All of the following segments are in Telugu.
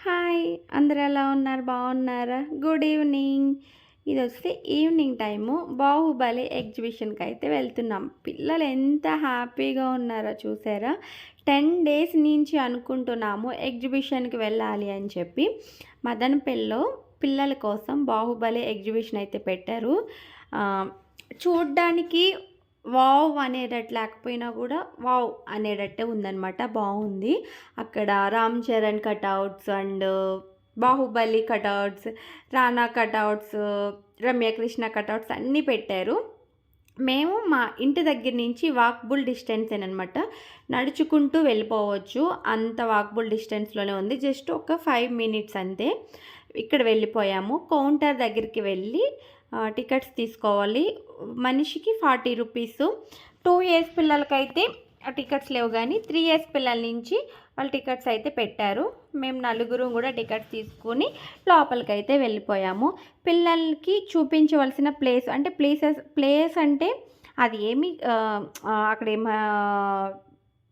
హాయ్! అందరూ ఎలా ఉన్నారు? బాగున్నారా? Good evening. ఇదొస్తే ఈవినింగ్ టైము 'బాహుబలి' ఎగ్జిబిషన్‌కైతే వెళ్తున్నాం. పిల్లలు ఎంత హ్యాపీగా ఉన్నారో చూసారా? 10 డేస్ నుంచి అనుకుంటున్నాము ఎగ్జిబిషన్‌కి వెళ్ళాలి అని చెప్పి. మదనపల్లిలో పిల్లల కోసం 'బాహుబలి' ఎగ్జిబిషన్ అయితే పెట్టారు. ఆహ్, చూడ్డానికి వావ్! అనేటట్టు లేకపోయినా గూడా వావ్! అనేటట్టే ఉందనమాట. బావుంది. అక్కడ 'Ram Charan' cutouts and 'Baahubali' cutouts, 'Rana' cutouts, 'Ramyakrishna' cutouts అన్నీ పెట్టారు. మేము మా ఇంటి దగ్గర నుంచి వాకబుల్ డిస్టెన్సేననమాట. నడుచుకుంటూ వెళ్ళిపోవచ్చు. అంత వాకబుల్ డిస్టెన్స్‌లోనే ఉంది. జస్ట్ ఒక 5 మినిట్స్ అంతే. ఇక్కడ వెళ్ళిపోయాము. కౌంటర్ దగ్గరికి వెళ్ళి టికెట్స్ తీసుకోవాలి. మనిషికి 40 రూపీస్. 2 ఇయర్స్ పిల్లలకైతే టికెట్స్ లేవు గానీ 3 ఇయర్స్ పిల్లల నుంచి వాళ్ళు టికెట్స్ అయితే పెట్టారు. మేము నలుగురం గూడా టికెట్స్ తీసుకొని లోపలికైతే వెళ్ళిపోయాము. పిల్లలకి చూపించవలసిన ప్లేస్ అంటే అది ఏమి అక్కడేమా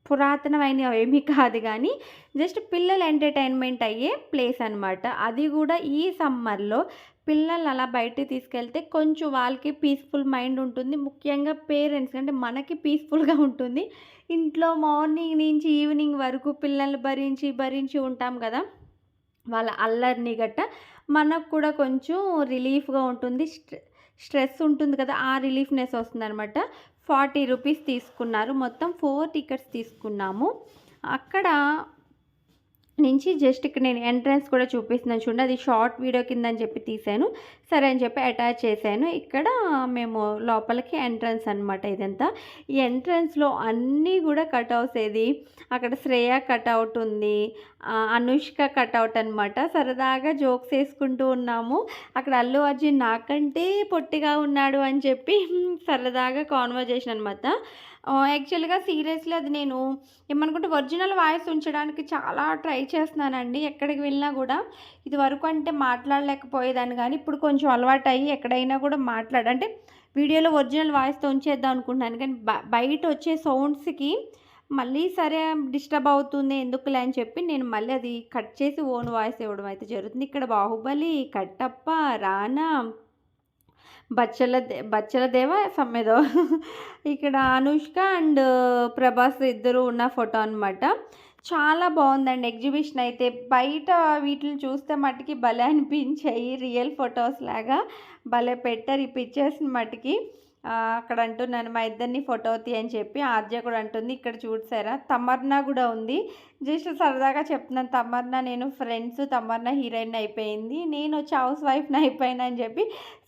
పురాతనమైనవి ఏమీ కాదు గానీ, జస్ట్ పిల్లలు ఎంటర్‌టైన్‌మెంట్ అయ్యే ప్లేస్ అనమాట. అది గూడా ఈ సమ్మర్‌లో పిల్లల్ని అలా బయటికి తీసుకెళ్తే కొంచెం వాళ్ళకి పీస్‌ఫుల్ మైండ్ ఉంటుంది. ముఖ్యంగా పేరెంట్స్ అంటే మనకి పీస్‌ఫుల్‌గా ఉంటుంది. ఇంట్లో మార్నింగ్ నుంచి ఈవినింగ్ వరకు పిల్లల్ని భరించి, భరించి ఉంటాం గదా! వాళ్ళ అల్లరిని మనకు కూడా కొంచెం రిలీఫ్‌గా ఉంటుంది. స్ట్రెస్ ఉంటుంది కదా! ఆ రిలీఫ్‌నెస్ వస్తుందనమాట. 40 రూపీస్ తీసుకున్నారు. మొత్తం 4 టికెట్స్ తీసుకున్నాము. అక్కడ నుంచి జస్ట్ ఇక్కడ నేను ఎంట్రన్స్ కూడా చూపిస్తున్నాను చూడండి. అది షార్ట్ వీడియో కింద అని చెప్పి తీశాను. సరే అని చెప్పి అటాచ్ చేశాను. ఇక్కడ మేము లోపలికి ఎంట్రన్స్ అనమాట ఇదంతా. ఈ ఎంట్రన్స్‌లో అన్నీ కూడా కటౌట్స్ అక్కడ శ్రేయ కటౌట్ ఉంది. అనుష్క కటౌట్ అనమాట. సరదాగా జోక్స్ ఏసుకుంటూ ఉన్నాము. అక్కడ అల్లు అర్జున్ నాకంటే పొట్టిగా ఉన్నాడు అని చెప్పి సరదాగా కాన్వర్జేషన్ అనమాట. యాక్చువల్‌గా సీరియస్‌లీ అది నేను ఏమనుకుంటే ఒరిజినల్ వాయిస్ ఉంచడానికి చాలా ట్రై చేస్తున్నానండి. ఎక్కడికి వెళ్ళినా గూడా. ఇదివరకు అంటే మాట్లాడలేకపోయేదాన్ని గానీ, ఇప్పుడు కొంచెం అలవాటయ్యి ఎక్కడైనా కూడా అంటే వీడియోలో ఒరిజినల్ వాయిస్‌తో ఉంచేద్దాం అనుకుంటున్నాను. కానీ బయటొచ్చే సౌండ్స్‌కి మళ్ళీ సరే డిస్టర్బ్ అవుతుంది ఎందుకులే అని చెప్పి నేను మళ్ళీ అది కట్ చేసి ఓన్ వాయిస్ ఇవ్వడం అయితే జరుగుతుంది. ఇక్కడ 'బాహుబలి', 'కట్టప్ప', 'రానా', బచ్చల దేవ సమ్మేదో ఇక్కడ అనుష్క అండ్ ప్రభాస్ ఇద్దరు ఉన్న ఫోటో అనమాట. చాలా బావుందండి ఎగ్జిబిషన్ అయితే. బయట వీటిని చూస్తే మటికి భలే అనిపించాయి. రియల్ ఫోటోస్ లాగా భలే పెట్టారు ఈ పిక్చర్స్‌ని మటికి. అక్కడ అంటున్నాను మా ఇద్దరిని ఫోటో అని చెప్పి. ఆద్య కూడా అంటుంది ఇక్కడ చూసారా తమర్నా కూడా ఉంది. జస్ట్ సరదాగా చెప్తున్నాను. తమర్నా నేను ఫ్రెండ్స్. తమర్నా హీరోయిన్ అయిపోయింది. నేనొచ్చి హౌస్ వైఫ్‌ని అయిపోయాను అని చెప్పి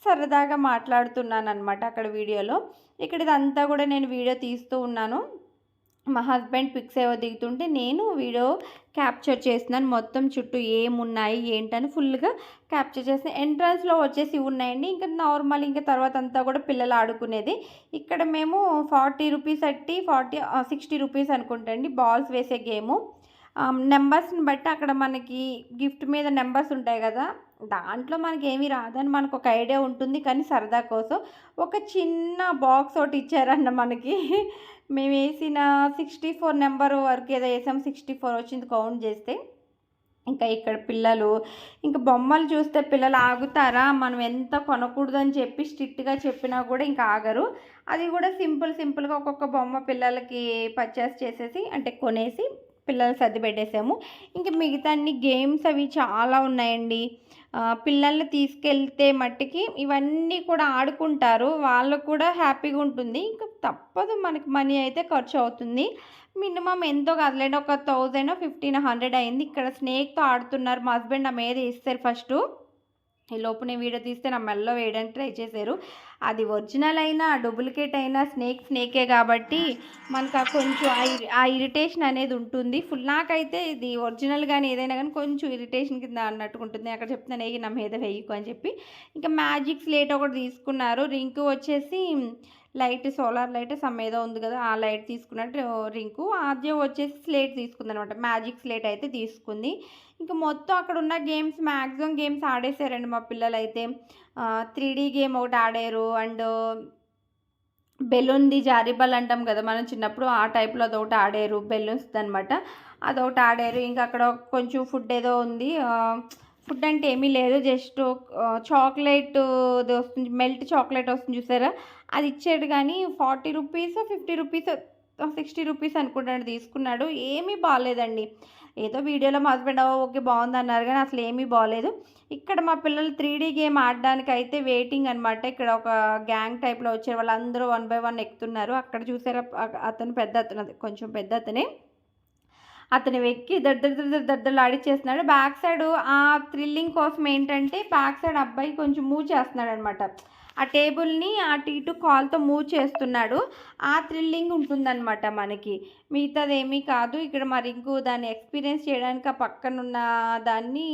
సరదాగా మాట్లాడుతున్నాననమాట అక్కడ వీడియోలో. ఇక్కడ ఇదంతా కూడా నేను వీడియో తీస్తూ ఉన్నాను. మా హస్బెండ్ పిక్స్ ఏవో దిగుతుంటే నేను వీడియో క్యాప్చర్ చేస్తున్నాను. మొత్తం చుట్టూ ఏమున్నాయి ఏంటని ఫుల్‌గా క్యాప్చర్ చేసి ఎంట్రన్స్‌లో వచ్చేసి ఉన్నాయండి. ఇంకా నార్మల్ ఇంకా తర్వాత అంతా కూడా పిల్లలు ఆడుకునేది. ఇక్కడ మేము 40 రూపీస్ 60 రూపీస్ అనుకుంటా అండి బాల్స్ వేసే గేము. నంబర్స్‌ని బట్టి అక్కడ మనకి గిఫ్ట్ మీద నంబర్స్ ఉంటాయి గదా! దాంట్లో మనకేమీ రాదని మనకొక ఐడియా ఉంటుంది. కానీ సరదా కోసం ఒక చిన్న బాక్స్ ఒకటి ఇచ్చారండి మనకి. మేమేసిన 64 నెంబర్ వరకు ఏదో ఏసాం. 64 వచ్చింది కౌంట్ చేస్తే. ఇంకా ఇక్కడ పిల్లలు ఇంక బొమ్మలు చూస్తే పిల్లలు ఆగుతారా? మనం ఎంత కొనకూడదని చెప్పి స్ట్రిక్ట్‌గా చెప్పినా కూడా ఇంక ఆగరు. అది కూడా సింపుల్‌గా ఒక్కొక్క బొమ్మ పిల్లలకి పర్చేస్ చేసేసి అంటే కొనేసి పిల్లలు సర్ది పెట్టేసాము. ఇంక మిగతా అన్ని గేమ్స్ అవి చాలా ఉన్నాయండి. పిల్లల్ని తీసుకెళ్తే మట్టికి ఇవన్నీ కూడా ఆడుకుంటారు. వాళ్ళకు కూడా హ్యాపీగా ఉంటుంది. ఇంక తప్పదు మనకి మనీ అయితే ఖర్చు అవుతుంది. మినిమమ్ ఎంతో కాదులెండి ఒక 1000 1500 అయింది. ఇక్కడ స్నేక్‌తో ఆడుతున్నారు. మా హస్బెండ్ నా మీద ఏసేసారు ఫస్టు. ఈలోపు నేను వీడియో తీస్తే నా మెడలో వేయడానికి ట్రై చేశారు. అది ఒరిజినల్ అయినా, డూప్లికేట్ అయినా స్నేకే కాబట్టి మనకు కొంచెం ఆ ఇరిటేషన్ అనేది ఉంటుంది. నాకైతే ఇది ఒరిజినల్ గాని ఏదైనా గానీ కొంచెం ఇరిటేషన్ కింద అన్నట్టుగా ఉంటుంది. అక్కడ చెప్తున్నాను "ఏయ్! నా మీద వేయకు" అని చెప్పి. ఇంకా మ్యాజిక్ స్లేట్ ఒకటి తీసుకున్నారు. రింకు వచ్చేసి లైట్ సోలార్ లైట్ సమ్ ఏదో ఉంది కదా! ఆ లైట్ తీసుకున్నట్టు రింకు. ఆద్య వచ్చేసి స్లేట్ తీసుకుందనమాట. మ్యాజిక్ స్లేట్ అయితే తీసుకుంది. ఇంక మొత్తం అక్కడున్న గేమ్స్ మాక్సిమం గేమ్స్ ఆడేసారండి మా పిల్లలైతే. 3D గేమ్ ఒకటి ఆడారు. అండ్ బెలూన్‌ది జారీబల్ అంటాం కదా! మనం చిన్నప్పుడు ఆ టైప్‌లో అదొకటి ఆడారు. బెలూన్స్‌దనమాట. అదొకటి ఆడారు. ఇంకా అక్కడ కొంచెం ఫుడ్ ఏదో ఉంది. ఫుడ్ అంటే ఏమీ లేదు. జస్ట్ చాక్లేట్‌ది వస్తుంది. మెల్ట్ చాక్లేట్ వస్తుంది చూసారా? అది ఇచ్చాడు గానీ రూ. 40, రూ. 50, రూ. 60 అనుకుంటాను తీసుకున్నాడు. ఏమీ బాలేదండి. ఏదో వీడియోలో మా హస్బెండ్ ఓకే బావుందన్నారు గానీ అసలేమీ బాలేదు. ఇక్కడ మా పిల్లలు 3 గేమ్ ఆడడానికైతే వెయిటింగ్ అనమాట. ఇక్కడ ఒక గ్యాంగ్ టైప్‌లో వచ్చారు. వాళ్ళందరూ వన్ బై వన్ ఎక్కుతున్నారు. అక్కడ చూసారా అతను పెద్దతను అదే కొంచెం పెద్దతనే. అతను ఎక్కి దద్దలాడిచ్చేస్తున్నాడు. బ్యాక్ సైడు ఆ థ్రిల్లింగ్ కోసం ఏంటంటే, బ్యాక్ సైడ్ అబ్బాయి కొంచెం మూవ్ చేస్తున్నాడనమాట. ఆ టేబుల్‌ని అటు ఇటు కాలుతో మూవ్ చేస్తున్నాడు. ఆ థ్రిల్లింగ్ ఉంటుందనమాట మనకి. మిగతాదేమీ కాదు. ఇక్కడ మరి దాన్ని ఎక్స్‌పీరియన్స్ చేయడానికి ఆ పక్కనున్న దాన్ని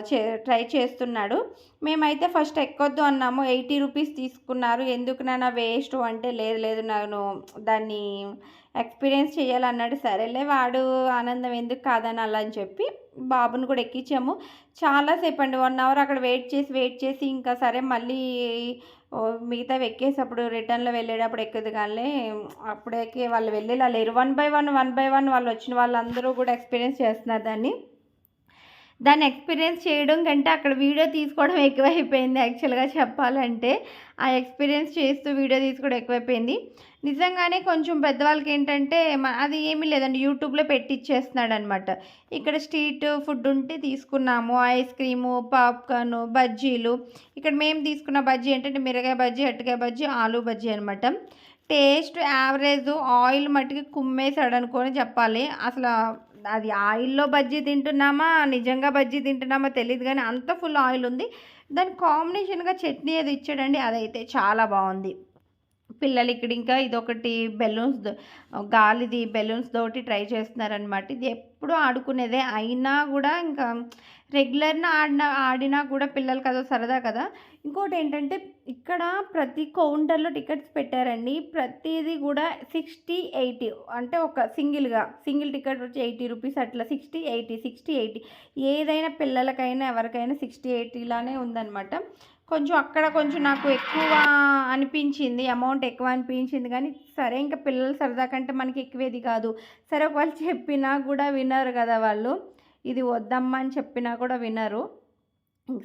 చే ట్రై చేస్తున్నాడు. మేమైతే ఫస్ట్ ఎక్కొద్దు అన్నాము. రూ. 80 తీసుకున్నారు. ఎందుకు నాన్న వేస్టు అంటే, లేదు లేదు నేను దాన్ని ఎక్స్‌పీరియన్స్ చేయాలన్నాడు. సరేలే వాడు ఆనందం ఎందుకు కాదనాలని అని చెప్పి బాబుని కూడా ఎక్కించాము. చాలా సేపండి 1 అవర్ అక్కడ వెయిట్ చేసి ఇంకా సరే మళ్ళీ మిగతావి ఎక్కేసప్పుడు రిటర్న్‌లో వెళ్ళేటప్పుడు ఎక్కుదుగానిలే అప్పుడైతే వాళ్ళు వెళ్ళేలా లేరు. వన్ బై వన్ వాళ్ళొచ్చిన వాళ్ళందరూ కూడా ఎక్స్‌పీరియన్స్ చేస్తున్నారు దాన్ని. దాన్ని ఎక్స్‌పీరియన్స్ చేయడం కంటే అక్కడ వీడియో తీసుకోవడం ఎక్కువైపోయింది యాక్చువల్‌గా చెప్పాలంటే. ఆ ఎక్స్‌పీరియన్స్ చేస్తూ వీడియో తీసుకోవడం ఎక్కువైపోయింది. నిజంగానే కొంచెం పెద్దవాళ్ళకేంటంటే అది ఏమీ లేదండి యూట్యూబ్‌లో పెట్టిచ్చేస్తున్నాడనమాట. ఇక్కడ స్ట్రీట్ ఫుడ్ ఉంటే తీసుకున్నాము. ఐస్ క్రీము, పాప్‌కార్ను, బజ్జీలు. ఇక్కడ మేము తీసుకున్న బజ్జీ ఏంటంటే మిరగాయ బజ్జీ, అరటికాయ బజ్జీ, ఆలు బజ్జీ అనమాట. Taste average. ఆయిల్ మట్టుకి కుమ్మేసాడనుకోని చెప్పాలి. అది ఆయిల్‌లో బజ్జీ తింటున్నామా, నిజంగా బజ్జీ తింటున్నామా తెలీదు గానీ అంత ఫుల్ ఆయిల్ ఉంది. దానికి కాంబినేషన్‌గా చట్నీ ఏదో ఇచ్చాడండి. అదైతే చాలా బావుంది. పిల్లలు ఇక్కడ ఇంకా ఇదొకటి గాలిది బెలూన్స్‌దోటి ట్రై చేస్తున్నారనమాట. ఇది ఎప్పుడూ ఆడుకునేదే. అయినా గూడా ఇంకా ఆడినా కూడా పిల్లలకి అదో సరదా కదా! ఇంకోటేంటంటే ఇక్కడ ప్రతి కౌంటర్‌లో టికెట్స్ పెట్టారండి. ప్రతీది గూడా 60, 80 అంటే ఒక సింగిల్ టికెట్ వచ్చి రూ. 80 అట్లా 60, 80 ఏదైనా పిల్లలకైనా ఎవరికైనా 60, 80 లానే ఉందనమాట. అక్కడ కొంచెం నాకు ఎక్కువ అనిపించింది. అమౌంట్ ఎక్కువ అనిపించింది గానీ, సరే ఇంక పిల్లల సరదా కంటే మనకి ఎక్కువేది కాదు. సరే ఒకవేళ చెప్పినా గూడా వినరు గదా వాళ్ళు. ఇది వద్దమ్మా అని చెప్పినా కూడా వినరు.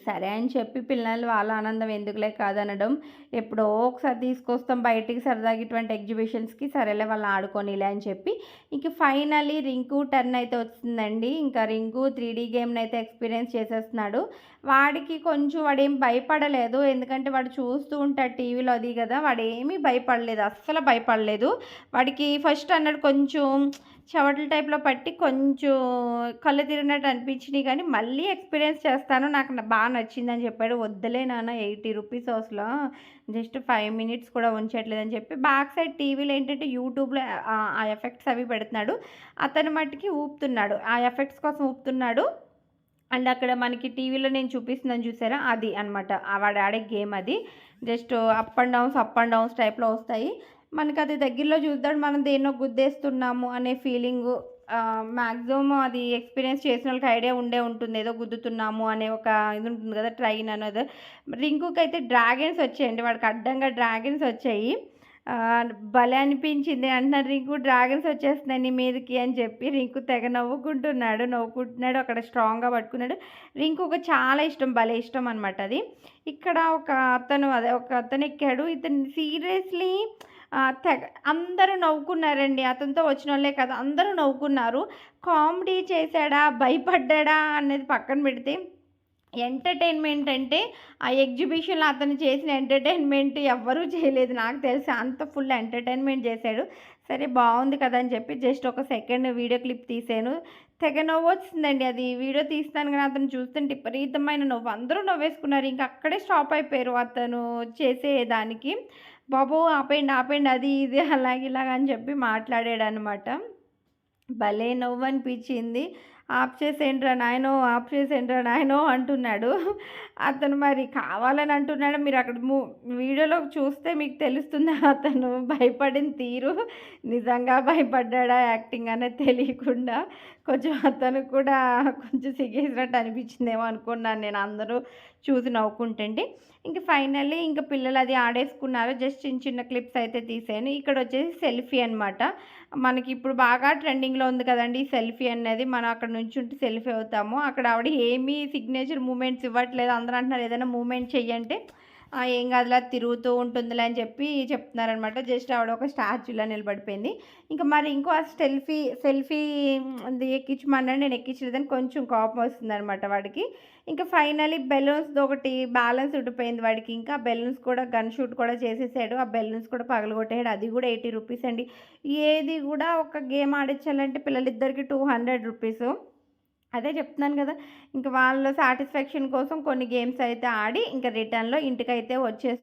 సరే అని చెప్పి పిల్లలు వాళ్ళ ఆనందం ఎందుకులే కాదనడం. ఎప్పుడో ఒకసారి తీసుకొస్తాం బయటికి సరదాగా ఇటువంటి ఎగ్జిబిషన్స్‌కి. సరేలే వాళ్ళు ఆడుకోనీలే అని చెప్పి ఇంక ఫైనల్లీ రింకు టర్న్ అయితే వచ్చిందండి. ఇంకా రింకు 3 గేమ్‌నైతే ఎక్స్‌పీరియన్స్ చేసేస్తున్నాడు. వాడేం భయపడలేదు. ఎందుకంటే వాడు చూస్తూ ఉంటాడు టీవీలో అది గదా! వాడేమీ భయపడలేదు. అస్సలు భయపడలేదు. వాడికి ఫస్ట్ అన్నాడు కొంచెం చెవటల టైప్‌లో పట్టి కొంచెం కళ్ళు తిరిగినట్టు అనిపించినియి గానీ, మళ్ళీ ఎక్స్‌పీరియన్స్ చేస్తాను. నాకు నచ్చిందని చెప్పాడు. వద్దులే నాన్న రూ. 80 అసలా జస్ట్ 5 మినిట్స్ కూడా ఉంచట్లేదని చెప్పి బ్యాక్ సైడ్ టీవీలో ఏంటంటే యూట్యూబ్‌లో ఆ ఎఫెక్ట్స్ అవి పెడుతున్నాడు. అతను మట్టికి ఊపుతున్నాడు. ఆ ఎఫెక్ట్స్ కోసం ఊపుతున్నాడు. అండ్ అక్కడ మనకి టీవీలో నేను చూపిస్తున్నాను చూసారా? అది అనమాట. వాడు ఆడే గేమ్ అది. జస్ట్ అప్ అండ్ డౌన్స్ టైప్‌లో వస్తాయి. మనకది దగ్గరలో చూద్దాం మనం దేన్నో గుద్దేస్తున్నాము అనే ఫీలింగు మాక్సిమం అది ఎక్స్‌పీరియన్స్ చేసినోళ్ళకి ఐడియా ఉంటుంది. ఏదో గుద్దుతున్నాము అనే ఒక ఇది ఉంటుంది కదా! ట్రైన్ అనేది. రింకుకైతే డ్రాగన్స్ వచ్చాయండి. వాడికి అడ్డంగా డ్రాగన్స్ వచ్చాయి. భలే అనిపించింది. అంటున్నారు రింకు డ్రాగన్స్ వచ్చేస్తున్నాయి నీ మీదకి అని చెప్పి రింకు తెగ నవ్వుకుంటున్నాడు. అక్కడ స్ట్రాంగ్‌గా పట్టుకున్నాడు. రింకుకి చాలా ఇష్టం. భలే ఇష్టం అనమాట అది. ఇక్కడ ఒక అతను ఎక్కాడు. ఇతను సీరియస్‌లీ తెగ అందరూ నవ్వుకున్నారండి. అతనితో వచ్చినోళ్ళే కాదు అందరూ నవ్వుకున్నారు. కామెడీ చేశాడా? భయపడ్డాడా? అనేది పక్కన పెడితే ఎంటర్‌టైన్‌మెంట్ అంటే ఆ ఎగ్జిబిషన్‌లో అతను చేసిన ఎంటర్‌టైన్‌మెంట్ ఎవ్వరూ చేయలేదు నాకు తెలిసి. అంత ఫుల్ ఎంటర్‌టైన్‌మెంట్ చేశాడు. సరే బావుంది కదా! అని చెప్పి జస్ట్ ఒక సెకండ్ వీడియో క్లిప్ తీశాను. తెగ నవ్వొచ్చిందండి. అది వీడియో తీస్తాను గానీ అతను చూస్తుంటే విపరీతమైన నవ్వు. అందరూ నవ్వేసుకున్నారు. ఇంక అక్కడే స్టాప్ అయిపోయారు అతను చేసే దానికి. బాబు ఆపేయండి అది ఇది అలాగ ఇలాగ అని చెప్పి మాట్లాడాడనమాట. భలే నవ్వనిపిచ్చింది. ఆఫ్ చేసేయండిరా నాయనో అంటున్నాడు. అతను మరి కావాలని అంటున్నాడో మీరక్కడ వీడియోలో చూస్తే మీకు తెలుస్తుంది అతను భయపడిన తీరు. నిజంగా భయపడ్డాడా యాక్టింగ్ అనేది తెలియకుండా. కొంచెం అతనికి కూడా కొంచెం సిగ్గేసినట్టు అనిపించిందేమో అనుకున్నాను నేను. అందరూ చూసి నవ్వుకుంటుంటే. ఇంక ఫైనల్లీ ఇంక పిల్లలు అది ఆడేసుకున్నారు. జస్ట్ చిన్న చిన్న క్లిప్స్ అయితే తీసాను. ఇక్కడొచ్చేసి సెల్ఫీ అనమాట. మనకిప్పుడు బాగా ట్రెండింగ్‌లో ఉంది కదండీ! ఈ సెల్ఫీ అనేది. మనం అక్కడ నుంచుంటే సెల్ఫీ అవుతాము. అక్కడ ఆవిడ ఏమీ సిగ్నేచర్ మూవ్‌మెంట్స్ ఇవ్వట్లేదు. అందరూ అంటున్నారు ఏదైనా మూవ్‌మెంట్ చెయ్యంటే ఏం కాదులే అది తిరుగుతూ ఉంటుందిలే అని చెప్పి చెప్తున్నారనమాట. జస్ట్ ఆవిడ ఒక స్టాచ్యూలా నిలబడిపోయింది. ఇంక మరి ఇంకో సెల్ఫీ అది ఎక్కించమన్నాడు. నేను ఎక్కించలేదని కొంచెం కోపం వస్తుందనమాట వాడికి. ఇంక ఫైనల్లీ బెలూన్స్‌ది ఒకటి బ్యాలెన్స్ ఉండిపోయింది వాడికి. ఇంకా బెలూన్స్ కూడా గన్ షూట్ కూడా చేసేసాడు. ఆ బెలూన్స్ కూడా పగలగొట్టేసాడు. అది కూడా రూ. 80 అండి. ఏది కూడా ఒక గేమ్ ఆడించాలంటే పిల్లలిద్దరికీ రూ. 200. అదే చెప్తున్నాను గదా! ఇంక వాళ్ళ సాటిస్ఫాక్షన్ కోసం కొన్ని గేమ్స్ అయితే ఆడి, ఇంక రిటర్న్‌లో ఇంటికైతే వచ్చేసాం.